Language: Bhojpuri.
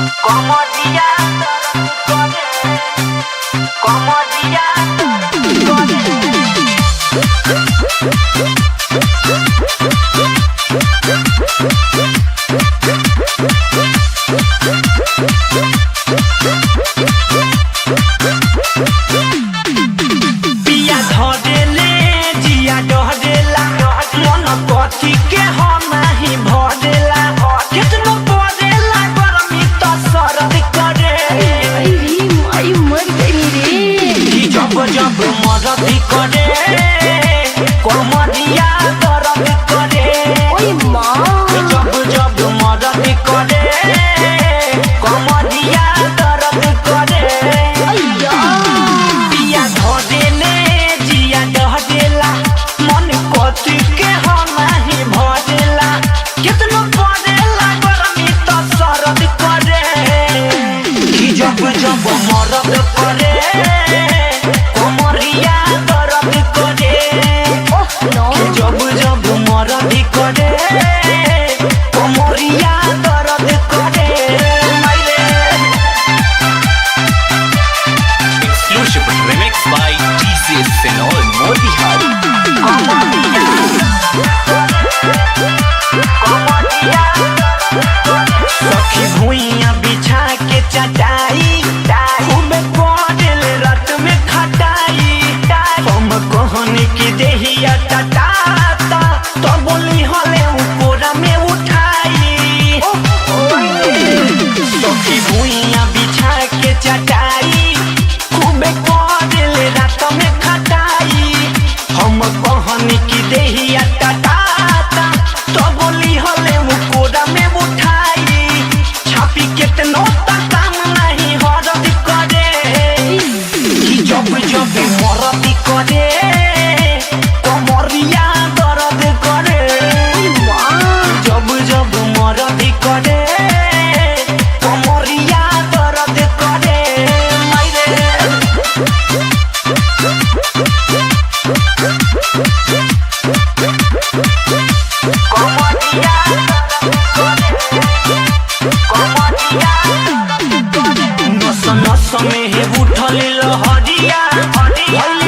Comodia, comodia, पिया धरेले जिया डहरेला मन कथी के हम नहीं भरेला कितनो पड़ेला गरमी तो सरद करे आई मर गई रे। जब जब मरद करे कमरिया दर्द करे ओए माँ जब जब मरद करे कमरिया दर्द करे अय्या पिया धरेले जिया डहरेला मन कथी के हम नहीं भरेला कितनो पड़ेला गरमी तो सरद करे जब जब मरद करे कमरिया दर्द करे ओह नो जब जब मरद करे कमरिया दर्द करे Exclusive remix by TCS Senol Motihari. सखी भुइया बिछा के चटाई खूब पड़ल रात में खटाई हम कहनी की देहिया टटाता तो बोली हले कोरा में उठाई सखी भुइया बिछा के चटाई खूब पड़ल रात में खटाई हम कहनी की देहिया टटाता तो बोली हले कोरा में उठाई छापी कितनो तक काम नहीं हरद करे कि जब जब मरद करे कमरिया दर्द करे जब जब मरद करे कमरिया दर्द करे मायरे कमरिया नस नस में है उठल लहरिया भइल